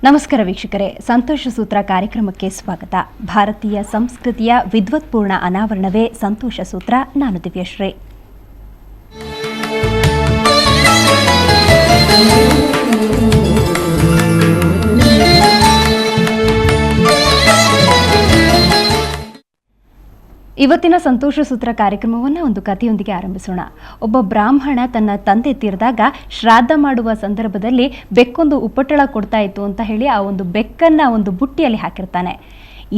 ನಮಸ್ಕಾರ ವೀಕ್ಷಕರೇ, ಸಂತೋಷ ಸೂತ್ರ ಕಾರ್ಯಕ್ರಮಕ್ಕೆ ಸ್ವಾಗತ. ಭಾರತೀಯ ಸಂಸ್ಕೃತಿಯ ವಿದ್ವತ್ಪೂರ್ಣ ಅನಾವರಣವೇ ಸಂತೋಷ ಸೂತ್ರ. ನಾನು ದಿವ್ಯಶ್ರೀ. ಇವತ್ತಿನ ಸಂತೋಷ ಸೂತ್ರ ಕಾರ್ಯಕ್ರಮವನ್ನು ಒಂದು ಕಥೆಯೊಂದಿಗೆ ಆರಂಭಿಸೋಣ. ಒಬ್ಬ ಬ್ರಾಹ್ಮಣ ತನ್ನ ತಂದೆ ತೀರಿದಾಗ ಶ್ರಾದ್ದ ಮಾಡುವ ಸಂದರ್ಭದಲ್ಲಿ ಬೆಕ್ಕೊಂದು ಉಪಟಳ ಕೊಡ್ತಾ ಇತ್ತು ಅಂತ ಹೇಳಿ ಆ ಒಂದು ಬೆಕ್ಕನ್ನು ಒಂದು ಬುಟ್ಟಿಯಲ್ಲಿ ಹಾಕಿರ್ತಾನೆ.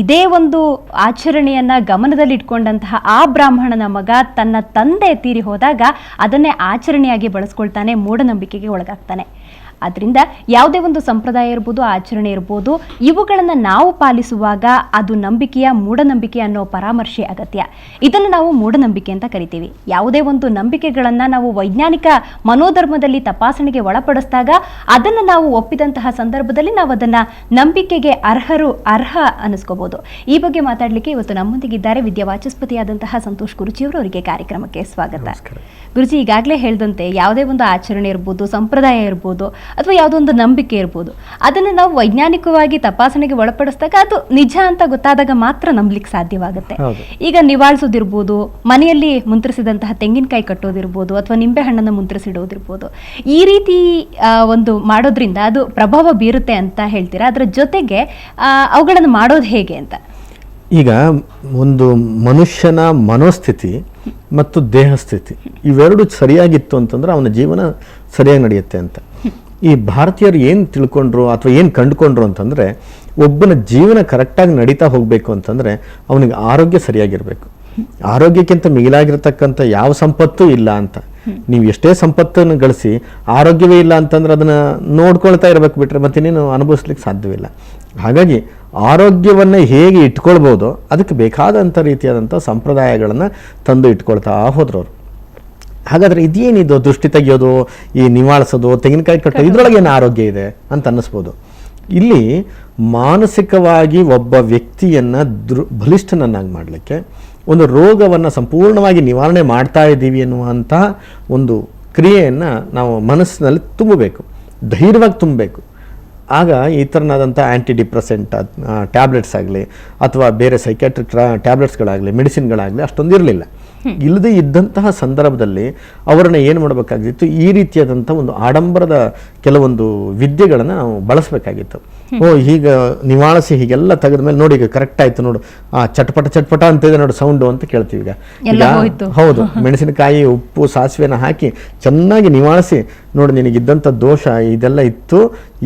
ಇದೇ ಒಂದು ಆಚರಣೆಯನ್ನು ಗಮನದಲ್ಲಿಟ್ಕೊಂಡಂತಹ ಆ ಬ್ರಾಹ್ಮಣನ ಮಗ ತನ್ನ ತಂದೆ ತೀರಿ ಹೋದಾಗ ಅದನ್ನೇ ಆಚರಣೆಯಾಗಿ ಬಳಸ್ಕೊಳ್ತಾನೆ, ಮೂಢನಂಬಿಕೆಗೆ ಒಳಗಾಗ್ತಾನೆ. ಅದರಿಂದ ಯಾವುದೇ ಒಂದು ಸಂಪ್ರದಾಯ ಇರ್ಬೋದು, ಆಚರಣೆ ಇರ್ಬೋದು, ಇವುಗಳನ್ನು ನಾವು ಪಾಲಿಸುವಾಗ ಅದು ನಂಬಿಕೆಯ ಮೂಢನಂಬಿಕೆ ಅನ್ನೋ ಪರಾಮರ್ಶೆ ಅಗತ್ಯ. ಇದನ್ನು ನಾವು ಮೂಢನಂಬಿಕೆ ಅಂತ ಕರಿತೀವಿ. ಯಾವುದೇ ಒಂದು ನಂಬಿಕೆಗಳನ್ನು ನಾವು ವೈಜ್ಞಾನಿಕ ಮನೋಧರ್ಮದಲ್ಲಿ ತಪಾಸಣೆಗೆ ಒಳಪಡಿಸಿದಾಗ ಅದನ್ನು ನಾವು ಒಪ್ಪಿದಂತಹ ಸಂದರ್ಭದಲ್ಲಿ ನಾವು ಅದನ್ನು ನಂಬಿಕೆಗೆ ಅರ್ಹ ಅನ್ನಿಸ್ಕೋಬಹುದು. ಈ ಬಗ್ಗೆ ಮಾತಾಡಲಿಕ್ಕೆ ಇವತ್ತು ನಮ್ಮೊಂದಿಗಿದ್ದಾರೆ ವಿದ್ಯಾವಾಚಸ್ಪತಿಯಾದಂತಹ ಸಂತೋಷ್ ಗುರುಜಿಯವರು. ಅವರಿಗೆ ಕಾರ್ಯಕ್ರಮಕ್ಕೆ ಸ್ವಾಗತ. ಗುರುಜಿ, ಈಗಾಗಲೇ ಹೇಳಿದಂತೆ ಯಾವುದೇ ಒಂದು ಆಚರಣೆ ಇರ್ಬೋದು, ಸಂಪ್ರದಾಯ ಇರ್ಬೋದು, ಅಥವಾ ಯಾವುದೋ ಒಂದು ನಂಬಿಕೆ ಇರ್ಬೋದು, ಅದನ್ನು ನಾವು ವೈಜ್ಞಾನಿಕವಾಗಿ ತಪಾಸಣೆಗೆ ಒಳಪಡಿಸಿದಾಗ ಅದು ನಿಜ ಅಂತ ಗೊತ್ತಾದಾಗ ಮಾತ್ರ ನಂಬಲಿಕ್ಕೆ ಸಾಧ್ಯವಾಗುತ್ತೆ. ಈಗ ನಿವಾಳಿಸೋದಿರ್ಬೋದು, ಮನೆಯಲ್ಲಿ ಮುಂತ್ರಿಸಿದಂತಹ ತೆಂಗಿನಕಾಯಿ ಕಟ್ಟೋದಿರ್ಬೋದು, ಅಥವಾ ನಿಂಬೆ ಹಣ್ಣನ್ನು ಮುಂತ್ರಿಸಿಡೋದಿರ್ಬೋದು, ಈ ರೀತಿ ಒಂದು ಮಾಡೋದ್ರಿಂದ ಅದು ಪ್ರಭಾವ ಬೀರುತ್ತೆ ಅಂತ ಹೇಳ್ತೀರಾ. ಅದರ ಜೊತೆಗೆ ಅವುಗಳನ್ನು ಮಾಡೋದು ಹೇಗೆ ಅಂತ? ಈಗ ಒಂದು ಮನುಷ್ಯನ ಮನೋಸ್ಥಿತಿ ಮತ್ತು ದೇಹಸ್ಥಿತಿ ಇವೆರಡು ಸರಿಯಾಗಿತ್ತು ಅಂತಂದ್ರೆ ಅವನ ಜೀವನ ಸರಿಯಾಗಿ ನಡೆಯುತ್ತೆ ಅಂತ. ಈ ಭಾರತೀಯರು ಏನು ತಿಳ್ಕೊಂಡ್ರು ಅಥವಾ ಏನು ಕಂಡುಕೊಂಡ್ರು ಅಂತಂದರೆ, ಒಬ್ಬನ ಜೀವನ ಕರೆಕ್ಟಾಗಿ ನಡೀತಾ ಹೋಗಬೇಕು ಅಂತಂದರೆ ಅವನಿಗೆ ಆರೋಗ್ಯ ಸರಿಯಾಗಿರಬೇಕು. ಆರೋಗ್ಯಕ್ಕಿಂತ ಮಿಗಿಲಾಗಿರ್ತಕ್ಕಂಥ ಯಾವ ಸಂಪತ್ತೂ ಇಲ್ಲ ಅಂತ. ನೀವು ಎಷ್ಟೇ ಸಂಪತ್ತನ್ನು ಗಳಿಸಿ ಆರೋಗ್ಯವೇ ಇಲ್ಲ ಅಂತಂದ್ರೆ ಅದನ್ನು ನೋಡ್ಕೊಳ್ತಾ ಇರಬೇಕು, ಬಿಟ್ಟರೆ ಮತ್ತಿನ್ನೇನು ಅನುಭವಿಸ್ಲಿಕ್ಕೆ ಸಾಧ್ಯವಿಲ್ಲ. ಹಾಗಾಗಿ ಆರೋಗ್ಯವನ್ನು ಹೇಗೆ ಇಟ್ಕೊಳ್ಬೋದು ಅದಕ್ಕೆ ಬೇಕಾದಂಥ ರೀತಿಯಾದಂಥ ಸಂಪ್ರದಾಯಗಳನ್ನು ತಂದು ಇಟ್ಕೊಳ್ತಾ ಹೋದ್ರು ಅವರು. ಹಾಗಾದರೆ ಇದೇನಿದು ದೃಷ್ಟಿ ತೆಗೆಯೋದು, ಈ ನಿವಾಳಿಸೋದು, ತೆಂಗಿನಕಾಯಿ ಕಟ್ಟೋದು, ಇದರೊಳಗೆ ಏನು ಆರೋಗ್ಯ ಇದೆ ಅಂತ ಅನ್ನಿಸ್ಬೋದು. ಇಲ್ಲಿ ಮಾನಸಿಕವಾಗಿ ಒಬ್ಬ ವ್ಯಕ್ತಿಯನ್ನು ಬಲಿಷ್ಠನನ್ನಾಗಿ ಮಾಡಲಿಕ್ಕೆ, ಒಂದು ರೋಗವನ್ನು ಸಂಪೂರ್ಣವಾಗಿ ನಿವಾರಣೆ ಮಾಡ್ತಾ ಇದ್ದೀವಿ ಅನ್ನುವಂತಹ ಒಂದು ಕ್ರಿಯೆಯನ್ನು ನಾವು ಮನಸ್ಸಿನಲ್ಲಿ ತುಂಬಬೇಕು, ಧೈರ್ಯವಾಗಿ ತುಂಬಬೇಕು. ಆಗ ಈ ಥರನಾದಂಥ ಆ್ಯಂಟಿ ಡಿಪ್ರೆಸೆಂಟ್ ಟ್ಯಾಬ್ಲೆಟ್ಸ್ ಆಗಲಿ ಅಥವಾ ಬೇರೆ ಸೈಕ್ಯಾಟ್ರಿಕ್ ಟ್ಯಾಬ್ಲೆಟ್ಸ್ಗಳಾಗಲಿ, ಮೆಡಿಸಿನ್ಗಳಾಗಲಿ ಅಷ್ಟೊಂದು ಇರಲಿಲ್ಲ. ಇಲ್ಲದೇ ಇದ್ದಂತಹ ಸಂದರ್ಭದಲ್ಲಿ ಅವರನ್ನು ಏನು ಮಾಡಬೇಕಾಗಿತ್ತು, ಈ ರೀತಿಯಾದಂಥ ಒಂದು ಆಡಂಬರದ ಕೆಲವೊಂದು ವಿದ್ಯೆಗಳನ್ನು ನಾವು ಬಳಸಬೇಕಾಗಿತ್ತು. ಈಗ ನಿವಾಳಿಸಿ ಹೀಗೆಲ್ಲ ತೆಗೆದ ಮೇಲೆ ನೋಡಿ, ಈಗ ಕರೆಕ್ಟ್ ಆಯಿತು ನೋಡು, ಚಟ್ಪಟ ಅಂತಿದೆ ನೋಡು ಸೌಂಡು ಅಂತ ಕೇಳ್ತೀವಿ. ಈಗ ಹೌದು, ಮೆಣಸಿನಕಾಯಿ, ಉಪ್ಪು, ಸಾಸಿವೆನ ಹಾಕಿ ಚೆನ್ನಾಗಿ ನಿವಾಳಿಸಿ ನೋಡಿ, ನಿನಗಿದ್ದಂಥ ದೋಷ ಇದೆಲ್ಲ ಇತ್ತು,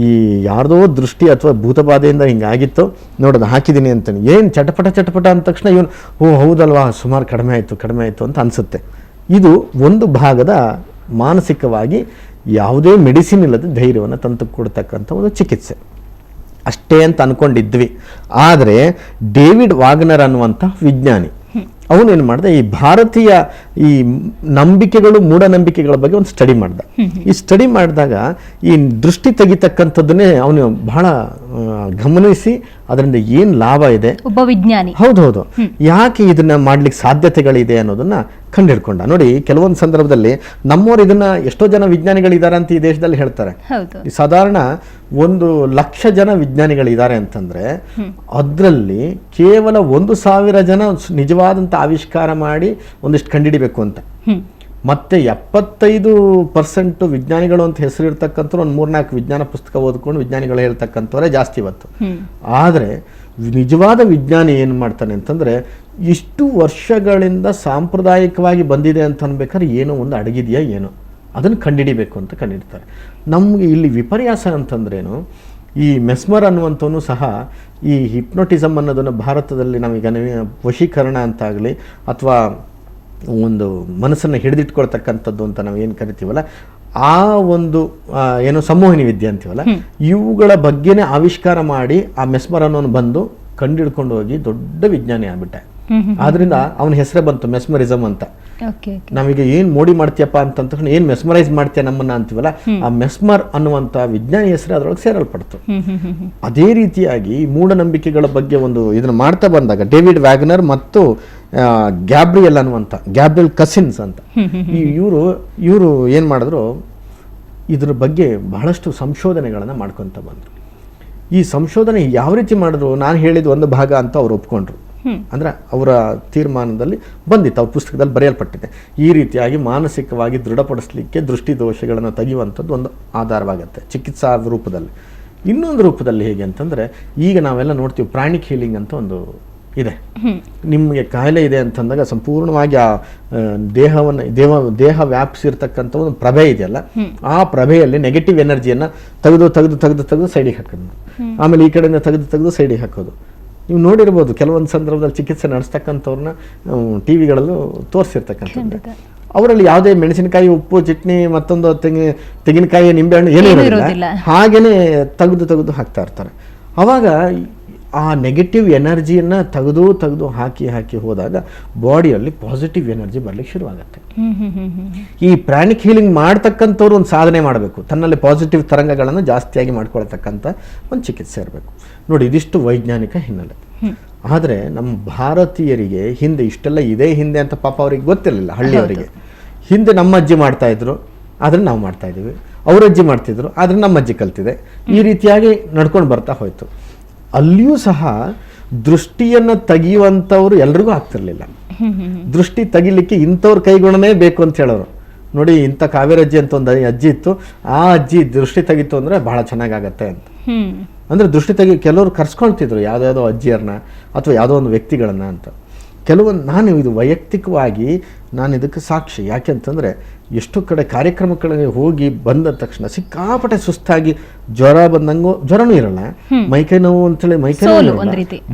ಈ ಯಾರ್ದೋ ದೃಷ್ಟಿ ಅಥವಾ ಭೂತಬಾಧೆಯಿಂದ ಹಿಂಗಾಗಿತ್ತು ನೋಡೋದು ಹಾಕಿದ್ದೀನಿ ಅಂತಾನೆ. ಏನು ಚಟಪಟ ಅಂದ ತಕ್ಷಣ ಇವನು ಹೌದಲ್ವಾ, ಸುಮಾರು ಕಡಿಮೆ ಆಯಿತು ಅಂತ ಅನಿಸುತ್ತೆ. ಇದು ಒಂದು ಭಾಗದ ಮಾನಸಿಕವಾಗಿ ಯಾವುದೇ ಮೆಡಿಸಿನ್ ಇಲ್ಲದೆ ಧೈರ್ಯವನ್ನು ತಂದು ಕೊಡ್ತಕ್ಕಂಥ ಒಂದು ಚಿಕಿತ್ಸೆ ಅಷ್ಟೇ ಅಂತ ಅಂದ್ಕೊಂಡಿದ್ವಿ. ಆದರೆ ಡೇವಿಡ್ ವಾಗ್ನರ್ ಅನ್ನುವಂಥ ವಿಜ್ಞಾನಿ ಅವನೇನು ಮಾಡ್ದ, ಈ ಭಾರತೀಯ ಈ ನಂಬಿಕೆಗಳು, ಮೂಢನಂಬಿಕೆಗಳ ಬಗ್ಗೆ ಒಂದು ಸ್ಟಡಿ ಮಾಡ್ದ. ಈ ಸ್ಟಡಿ ಮಾಡಿದಾಗ ಈ ದೃಷ್ಟಿ ತೆಗಿತಕ್ಕಂಥದ್ದನ್ನೇ ಅವನು ಬಹಳ ಗಮನಿಸಿ ಅದರಿಂದ ಏನು ಲಾಭ ಇದೆ, ಒಬ್ಬ ವಿಜ್ಞಾನಿ, ಹೌದು ಯಾಕೆ ಇದನ್ನ ಮಾಡ್ಲಿಕ್ಕೆ ಸಾಧ್ಯತೆಗಳಿದೆ ಅನ್ನೋದನ್ನ ಕಂಡುಹಿಡ್ಕೊಂಡ. ನೋಡಿ, ಕೆಲವೊಂದು ಸಂದರ್ಭದಲ್ಲಿ ನಮ್ಮವ್ರು ಇದನ್ನ ಎಷ್ಟೋ ಜನ ವಿಜ್ಞಾನಿಗಳಿದ್ದಾರೆ ಅಂತ ಈ ದೇಶದಲ್ಲಿ ಹೇಳ್ತಾರೆ. ಸಾಧಾರಣ 1,00,000 ಜನ ವಿಜ್ಞಾನಿಗಳಿದ್ದಾರೆ ಅಂತಂದ್ರೆ ಅದರಲ್ಲಿ ಕೇವಲ 1,000 ಜನ ನಿಜವಾದಂಥ ಆವಿಷ್ಕಾರ ಮಾಡಿ ಒಂದಿಷ್ಟು ಕಂಡುಹಿಡಿಬೇಕು ಅಂತ. ಮತ್ತೆ 75% ವಿಜ್ಞಾನಿಗಳು ಅಂತ ಹೆಸರಿರ್ತಕ್ಕಂಥವ್ರು ಒಂದು 3-4 ವಿಜ್ಞಾನ ಪುಸ್ತಕ ಓದ್ಕೊಂಡು ವಿಜ್ಞಾನಿಗಳು ಹೇಳ್ತಕ್ಕಂಥವರೇ ಜಾಸ್ತಿ ಇವತ್ತು. ಆದರೆ ನಿಜವಾದ ವಿಜ್ಞಾನಿ ಏನು ಮಾಡ್ತಾನೆ ಅಂತಂದರೆ, ಇಷ್ಟು ವರ್ಷಗಳಿಂದ ಸಾಂಪ್ರದಾಯಿಕವಾಗಿ ಬಂದಿದೆ ಅಂತ ಅನ್ಬೇಕಾದ್ರೆ ಏನೋ ಒಂದು ಅಡಗಿದೆಯಾ ಏನೋ ಅದನ್ನು ಕಂಡುಹಿಡಿಬೇಕು ಅಂತ ಕಂಡುಹಿಡ್ತಾರೆ. ನಮಗೆ ಇಲ್ಲಿ ವಿಪರ್ಯಾಸ ಅಂತಂದ್ರೇನು, ಈ ಮೆಸ್ಮರ್ ಅನ್ನುವಂಥವನು ಸಹ ಈ ಹಿಪ್ನೋಟಿಸಮ್ ಅನ್ನೋದನ್ನು ಭಾರತದಲ್ಲಿ ನಾವೀಗ ವಶೀಕರಣ ಅಂತಾಗಲಿ ಅಥವಾ ಒಂದು ಮನಸ್ಸನ್ನು ಹಿಡಿದಿಟ್ಕೊಳ್ತಕ್ಕಂಥದ್ದು ಅಂತ ನಾವು ಏನು ಕರಿತೀವಲ್ಲ, ಆ ಒಂದು ಏನೋ ಸಂಮೋಹಿನಿ ವಿದ್ಯೆ ಅಂತೀವಲ್ಲ, ಇವುಗಳ ಬಗ್ಗೆನೇ ಆವಿಷ್ಕಾರ ಮಾಡಿ ಆ ಮೆಸ್ಮರ್ ಅನ್ನೋನು ಬಂದು ಕಂಡುಹಿಡ್ಕೊಂಡು ಹೋಗಿ ದೊಡ್ಡ ವಿಜ್ಞಾನಿ ಆಗ್ಬಿಟ್ಟ. ಆದ್ರಿಂದ ಅವನ ಹೆಸರೇ ಬಂತು ಮೆಸ್ಮರಿಸಮ್ ಅಂತ. ನಾವೀಗ ಏನ್ ಮೋಡಿ ಮಾಡ್ತೀಯಪ್ಪ ಅಂತ ತಕ್ಷಣ ಏನ್ ಮೆಸ್ಮರೈಸ್ ಮಾಡ್ತೀಯ ನಮ್ಮನ್ನ ಅಂತೀವಲ್ಲ, ಆ ಮೆಸ್ಮರ್ ಅನ್ನುವಂತ ವಿಜ್ಞಾನಿ ಹೆಸರು ಅದರೊಳಗೆ ಸೇರಲ್ಪಡ್ತು. ಅದೇ ರೀತಿಯಾಗಿ ಮೂಢನಂಬಿಕೆಗಳ ಬಗ್ಗೆ ಒಂದು ಇದನ್ನ ಮಾಡ್ತಾ ಬಂದಾಗ ಡೇವಿಡ್ ವ್ಯಾಗ್ನರ್ ಮತ್ತು ಗ್ಯಾಬ್ರಿಯಲ್ ಅನ್ನುವಂಥ ಗ್ಯಾಬ್ರಿಯಲ್ ಕಸಿನ್ಸ್ ಅಂತ ಇವರು ಏನು ಮಾಡಿದ್ರು, ಇದ್ರ ಬಗ್ಗೆ ಬಹಳಷ್ಟು ಸಂಶೋಧನೆಗಳನ್ನು ಮಾಡ್ಕೊತ ಬಂದರು. ಈ ಸಂಶೋಧನೆ ಯಾವ ರೀತಿ ಮಾಡಿದ್ರು, ನಾನು ಹೇಳಿದ ಒಂದು ಭಾಗ ಅಂತ ಅವ್ರು ಒಪ್ಕೊಂಡ್ರು. ಅಂದ್ರೆ ಅವರ ತೀರ್ಮಾನದಲ್ಲಿ ಬಂದಿತ್ತು, ಅವ್ರ ಪುಸ್ತಕದಲ್ಲಿ ಬರೆಯಲ್ಪಟ್ಟಿದೆ. ಈ ರೀತಿಯಾಗಿ ಮಾನಸಿಕವಾಗಿ ದೃಢಪಡಿಸಲಿಕ್ಕೆ ದೃಷ್ಟಿ ದೋಷಗಳನ್ನು ತೆಗೆಯುವಂಥದ್ದು ಒಂದು ಆಧಾರವಾಗುತ್ತೆ ಚಿಕಿತ್ಸಾ ರೂಪದಲ್ಲಿ. ಇನ್ನೊಂದು ರೂಪದಲ್ಲಿ ಹೇಗೆ ಅಂತಂದರೆ, ಈಗ ನಾವೆಲ್ಲ ನೋಡ್ತೀವಿ ಪ್ರಾಣಿಕ್ ಹೀಲಿಂಗ್ ಅಂತ ಒಂದು ಇದೆ. ನಿಮಗೆ ಕಾಯಿಲೆ ಇದೆ ಅಂತಂದಾಗ ಸಂಪೂರ್ಣವಾಗಿ ಆ ದೇಹ ವ್ಯಾಪಿಸಿರ್ತಕ್ಕಂಥ ಒಂದು ಪ್ರಭೆ ಇದೆಯಲ್ಲ, ಆ ಪ್ರಭೆಯಲ್ಲಿ ನೆಗೆಟಿವ್ ಎನರ್ಜಿಯನ್ನು ತೆಗೆದು ಸೈಡಿಗೆ ಹಾಕೋದು, ಆಮೇಲೆ ಈ ಕಡೆಯಿಂದ ತೆಗೆದು ಸೈಡಿಗೆ ಹಾಕೋದು. ನೀವು ನೋಡಿರ್ಬೋದು ಕೆಲವೊಂದು ಸಂದರ್ಭದಲ್ಲಿ ಚಿಕಿತ್ಸೆ ನಡೆಸ್ತಕ್ಕಂಥವ್ರನ್ನ ಟಿವಿಗಳಲ್ಲೂ ತೋರಿಸಿರ್ತಕ್ಕಂಥದ್ದು. ಅವರಲ್ಲಿ ಯಾವುದೇ ಮೆಣಸಿನಕಾಯಿ, ಉಪ್ಪು, ಚಟ್ನಿ, ಮತ್ತೊಂದು ತೆಂಗಿನಕಾಯಿ, ನಿಂಬೆಹಣ್ಣು ಏನೂ ಇರೋದಿಲ್ಲ, ಹಾಗೇನೆ ತೆಗೆದು ಹಾಕ್ತಾ ಇರ್ತಾರೆ. ಅವಾಗ ಆ ನೆಗೆಟಿವ್ ಎನರ್ಜಿಯನ್ನು ತೆಗೆದು ಹಾಕಿ ಹೋದಾಗ ಬಾಡಿಯಲ್ಲಿ ಪಾಸಿಟಿವ್ ಎನರ್ಜಿ ಬರ್ಲಿಕ್ಕೆ ಶುರುವಾಗುತ್ತೆ. ಈ ಪ್ರಾಣಿಕ್ ಹೀಲಿಂಗ್ ಮಾಡ್ತಕ್ಕಂಥವ್ರು ಒಂದು ಸಾಧನೆ ಮಾಡಬೇಕು, ತನ್ನಲ್ಲಿ ಪಾಸಿಟಿವ್ ತರಂಗಗಳನ್ನು ಜಾಸ್ತಿಯಾಗಿ ಮಾಡ್ಕೊಳ್ತಕ್ಕಂಥ ಒಂದು ಚಿಕಿತ್ಸೆ ಇರಬೇಕು. ನೋಡಿ, ಇದಿಷ್ಟು ವೈಜ್ಞಾನಿಕ ಹಿನ್ನೆಲೆ. ಆದರೆ ನಮ್ಮ ಭಾರತೀಯರಿಗೆ ಹಿಂದೆ ಇಷ್ಟೆಲ್ಲ ಇದೆ ಹಿಂದೆ ಅಂತ ಪಾಪ ಅವ್ರಿಗೆ ಗೊತ್ತಿರಲಿಲ್ಲ. ಹಳ್ಳಿಯವರಿಗೆ ಹಿಂದೆ ನಮ್ಮ ಅಜ್ಜಿ ಮಾಡ್ತಾ ಇದ್ರು, ಆದರೆ ನಾವು ಮಾಡ್ತಾ ಇದ್ದೀವಿ, ಅವ್ರ ಅಜ್ಜಿ ಮಾಡ್ತಿದ್ರು, ಆದರೆ ನಮ್ಮ ಅಜ್ಜಿ ಕಲ್ತಿದೆ. ಈ ರೀತಿಯಾಗಿ ನಡ್ಕೊಂಡು ಬರ್ತಾ ಹೋಯ್ತು. ಅಲ್ಲಿಯೂ ಸಹ ದೃಷ್ಟಿಯನ್ನು ತೆಗೆಯುವಂಥವ್ರು ಎಲ್ರಿಗೂ ಆಗ್ತಿರ್ಲಿಲ್ಲ. ದೃಷ್ಟಿ ತೆಗಿಲಿಕ್ಕೆ ಇಂಥವ್ರ ಕೈಗುಣನೇ ಬೇಕು ಅಂತ ಹೇಳೋರು. ನೋಡಿ, ಇಂಥ ಕಾವೇರಿ ಅಜ್ಜಿ ಅಂತ ಒಂದು ಅಜ್ಜಿ ಇತ್ತು, ಆ ಅಜ್ಜಿ ದೃಷ್ಟಿ ತೆಗಿತು ಅಂದರೆ ಬಹಳ ಚೆನ್ನಾಗಾಗತ್ತೆ ಅಂತ. ಅಂದರೆ ದೃಷ್ಟಿ ಕೆಲವರು ಕರ್ಸ್ಕೊಳ್ತಿದ್ರು ಯಾವುದ್ಯಾವುದೋ ಅಜ್ಜಿಯರನ್ನ ಅಥವಾ ಯಾವುದೋ ಒಂದು ವ್ಯಕ್ತಿಗಳನ್ನು ಅಂತ. ನಾನು ಇದು ವೈಯಕ್ತಿಕವಾಗಿ ನಾನು ಇದಕ್ಕೆ ಸಾಕ್ಷಿ. ಯಾಕೆಂತಂದರೆ ಎಷ್ಟೋ ಕಡೆ ಕಾರ್ಯಕ್ರಮಗಳಿಗೆ ಹೋಗಿ ಬಂದ ತಕ್ಷಣ ಸಿಕ್ಕಾಪಟ್ಟೆ ಸುಸ್ತಾಗಿ ಜ್ವರ ಬಂದಂಗೂ, ಜ್ವರನೂ ಇರಲ್ಲ, ಮೈಕೈ ನೋವು ಅಂತೇಳಿ ಮೈಕೈ ನೋವು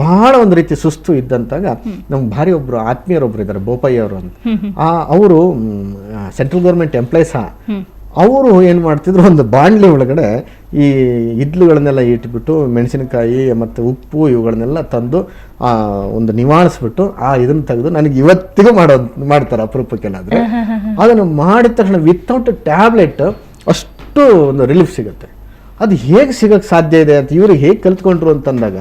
ಬಹಳ ಒಂದು ರೀತಿ ಸುಸ್ತು ಇದ್ದಂತಾಗ ನಮ್ಮ ಭಾರಿ ಒಬ್ರು ಆತ್ಮೀಯರೊಬ್ರು ಇದ್ದಾರೆ, ಬೋಪಯ್ಯ ಅವರು ಅಂತ. ಅವರು ಸೆಂಟ್ರಲ್ ಗೌರ್ಮೆಂಟ್ ಎಂಪ್ಲಾಯೀಸ್. ಅವರು ಏನು ಮಾಡ್ತಿದ್ರು, ಒಂದು ಬಾಂಡ್ಲಿ ಒಳಗಡೆ ಈ ಇಡ್ಲುಗಳನ್ನೆಲ್ಲ ಇಟ್ಬಿಟ್ಟು ಮೆಣಸಿನಕಾಯಿ ಮತ್ತು ಉಪ್ಪು ಇವುಗಳನ್ನೆಲ್ಲ ತಂದು ಒಂದು ನಿವಾಳಿಸ್ಬಿಟ್ಟು ಇದನ್ನು ತೆಗೆದು ನನಗೆ ಇವತ್ತಿಗೂ ಮಾಡ್ತಾರೆ ಅಪರೂಪಕ್ಕೆಲ್ಲಾದರೆ. ಅದನ್ನು ಮಾಡಿದ ತಕ್ಷಣ ವಿತೌಟ್ ಟ್ಯಾಬ್ಲೆಟ್ ಅಷ್ಟು ಒಂದು ರಿಲೀಫ್ ಸಿಗುತ್ತೆ. ಅದು ಹೇಗೆ ಸಿಗೋಕ್ಕೆ ಸಾಧ್ಯ ಇದೆ ಅಂತ ಇವ್ರಿಗೆ ಹೇಗೆ ಕಲ್ತ್ಕೊಂಡ್ರು ಅಂತಂದಾಗ,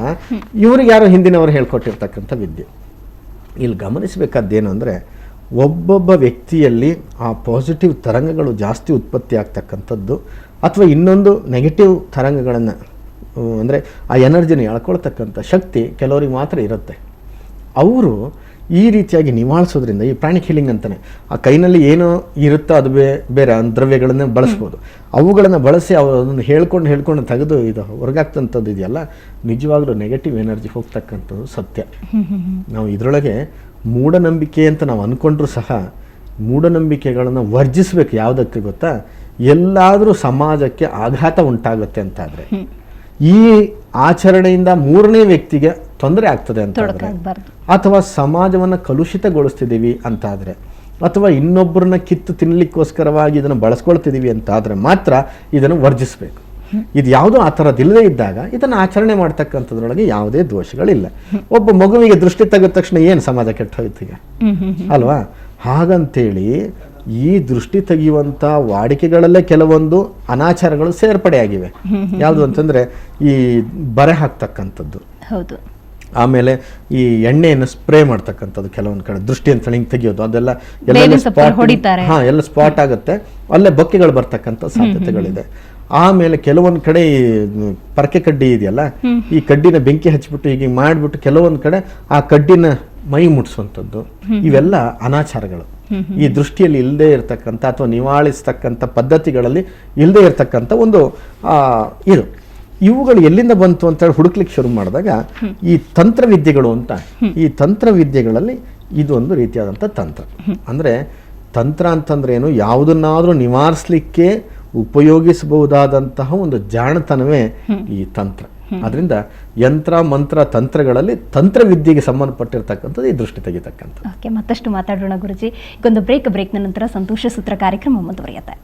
ಇವ್ರಿಗೆ ಯಾರೋ ಹಿಂದಿನವರು ಹೇಳ್ಕೊಟ್ಟಿರ್ತಕ್ಕಂಥ ವಿದ್ಯೆ. ಇಲ್ಲಿ ಗಮನಿಸಬೇಕಾದ್ದೇನು ಅಂದರೆ, ಒಬ್ಬೊಬ್ಬ ವ್ಯಕ್ತಿಯಲ್ಲಿ ಆ ಪಾಸಿಟಿವ್ ತರಂಗಗಳು ಜಾಸ್ತಿ ಉತ್ಪತ್ತಿ ಆಗ್ತಕ್ಕಂಥದ್ದು ಅಥವಾ ಇನ್ನೊಂದು ನೆಗೆಟಿವ್ ತರಂಗಗಳನ್ನು ಅಂದರೆ ಆ ಎನರ್ಜಿನ ಎಳ್ಕೊಳ್ತಕ್ಕಂಥ ಶಕ್ತಿ ಕೆಲವರಿಗೆ ಮಾತ್ರ ಇರುತ್ತೆ. ಅವರು ಈ ರೀತಿಯಾಗಿ ನಿವಾಳಿಸೋದ್ರಿಂದ, ಈ ಪ್ರಾಣಿಕ್ ಹೀಲಿಂಗ್ ಅಂತಲೇ ಆ ಕೈನಲ್ಲಿ ಏನೋ ಇರುತ್ತೋ ಅದು ಬೇರೆ ದ್ರವ್ಯಗಳನ್ನೇ ಬಳಸ್ಬೋದು. ಅವುಗಳನ್ನು ಬಳಸಿ ಅದನ್ನು ಹೇಳ್ಕೊಂಡು ತೆಗೆದು ಇದು ಹೊರಗಾಗ್ತಂಥದ್ದು ಇದೆಯಲ್ಲ, ನಿಜವಾಗ್ಲೂ ನೆಗೆಟಿವ್ ಎನರ್ಜಿ ಹೋಗ್ತಕ್ಕಂಥದ್ದು ಸತ್ಯ. ನಾವು ಇದರೊಳಗೆ ಮೂಢನಂಬಿಕೆ ಅಂತ ನಾವು ಅಂದ್ಕೊಂಡ್ರೂ ಸಹ ಮೂಢನಂಬಿಕೆಗಳನ್ನು ವರ್ಜಿಸಬೇಕು. ಯಾವುದಕ್ಕೆ ಗೊತ್ತಾ? ಎಲ್ಲಾದರೂ ಸಮಾಜಕ್ಕೆ ಆಘಾತ ಉಂಟಾಗುತ್ತೆ ಅಂತಾದರೆ, ಈ ಆಚರಣೆಯಿಂದ ಮೂರನೇ ವ್ಯಕ್ತಿಗೆ ತೊಂದರೆ ಆಗ್ತದೆ ಅಂತಾದರೆ, ಅಥವಾ ಸಮಾಜವನ್ನು ಕಲುಷಿತಗೊಳಿಸ್ತಿದ್ದೀವಿ ಅಂತಾದರೆ, ಅಥವಾ ಇನ್ನೊಬ್ಬರನ್ನ ಕಿತ್ತು ತಿನ್ನಲಿಕ್ಕೋಸ್ಕರವಾಗಿ ಇದನ್ನು ಬಳಸ್ಕೊಳ್ತಿದ್ದೀವಿ ಅಂತಾದರೆ ಮಾತ್ರ ಇದನ್ನು ವರ್ಜಿಸಬೇಕು. ಇದು ಯಾವುದೋ ಆ ಥರದ್ದಿಲ್ಲದೆ ಇದ್ದಾಗ ಇದನ್ನು ಆಚರಣೆ ಮಾಡ್ತಕ್ಕಂಥದ್ರೊಳಗೆ ಯಾವುದೇ ದೋಷಗಳಿಲ್ಲ. ಒಬ್ಬ ಮಗುವಿಗೆ ದೃಷ್ಟಿ ತೆಗೆದ ತಕ್ಷಣ ಏನು ಸಮಾಜ ಕೆಟ್ಟ ಹೋಯ್ತು ಈಗ ಅಲ್ವಾ? ಹಾಗಂತೇಳಿ ಈ ದೃಷ್ಟಿ ತೆಗೆಯುವಂಥ ವಾಡಿಕೆಗಳಲ್ಲೇ ಕೆಲವೊಂದು ಅನಾಚಾರಗಳು ಸೇರ್ಪಡೆಯಾಗಿವೆ. ಯಾವುದು ಅಂತಂದರೆ ಈ ಬರೆ ಹಾಕ್ತಕ್ಕಂಥದ್ದು, ಹೌದು, ಆಮೇಲೆ ಈ ಎಣ್ಣೆಯನ್ನು ಸ್ಪ್ರೇ ಮಾಡ್ತಕ್ಕಂಥದ್ದು, ಕೆಲವೊಂದು ಕಡೆ ದೃಷ್ಟಿ ಅಂತ ಹಿಂಗೆ ತೆಗೆಯೋದು, ಅದೆಲ್ಲ ಎಲ್ಲ ಸ್ಪಾಟ್ ಆಗುತ್ತೆ, ಅಲ್ಲೇ ಬೊಕ್ಕೆಗಳು ಬರ್ತಕ್ಕಂಥ ಸಾಧ್ಯತೆಗಳಿದೆ. ಆಮೇಲೆ ಕೆಲವೊಂದು ಕಡೆ ಈ ಪರಕೆ ಕಡ್ಡಿ ಇದೆಯಲ್ಲ, ಈ ಕಡ್ಡಿನ ಬೆಂಕಿ ಹಚ್ಚಿಬಿಟ್ಟು ಹೀಗೆ ಮಾಡಿಬಿಟ್ಟು ಕೆಲವೊಂದು ಕಡೆ ಆ ಕಡ್ಡಿನ ಮೈ ಮುಟ್ಸುವಂಥದ್ದು, ಇವೆಲ್ಲ ಅನಾಚಾರಗಳು. ಈ ದೃಷ್ಟಿಯಲ್ಲಿ ಇಲ್ಲದೆ ಇರತಕ್ಕಂಥ ಅಥವಾ ನಿವಾಳಿಸ್ತಕ್ಕಂಥ ಪದ್ಧತಿಗಳಲ್ಲಿ ಇಲ್ಲದೆ ಇರತಕ್ಕಂಥ ಒಂದು ಇದು. ಇವುಗಳು ಎಲ್ಲಿಂದ ಬಂತು ಅಂತ ಹುಡುಕ್ಲಿಕ್ಕೆ ಶುರು ಮಾಡಿದಾಗ ಈ ತಂತ್ರವಿದ್ಯೆಗಳು ಅಂತ, ಈ ತಂತ್ರವಿದ್ಯೆಗಳಲ್ಲಿ ಇದೊಂದು ರೀತಿಯಾದಂಥ ತಂತ್ರ. ಅಂದರೆ ತಂತ್ರ ಅಂತಂದ್ರೆ ಏನು? ಯಾವುದನ್ನಾದರೂ ನಿವಾರಿಸಲಿಕ್ಕೆ ಉಪಯೋಗಿಸಬಹುದಾದಂತಹ ಒಂದು ಜಾಣತನವೇ ಈ ತಂತ್ರ. ಅದರಿಂದ ಯಂತ್ರ ಮಂತ್ರ ತಂತ್ರಗಳಲ್ಲಿ ತಂತ್ರವಿದ್ಯೆಗೆ ಸಂಬಂಧಪಟ್ಟಿರ್ತಕ್ಕಂಥದ್ದು ಈ ದೃಷ್ಟಿ ತೆಗಿತಕ್ಕಂಥದ್ದು. ಮತ್ತಷ್ಟು ಮಾತಾಡೋಣ ಗುರುಜಿ. ಈಗೊಂದು ಬ್ರೇಕ್ನ ನಂತರ ಸಂತೋಷ ಸೂತ್ರ ಕಾರ್ಯಕ್ರಮ ಮುಂದುವರಿಯುತ್ತೆ.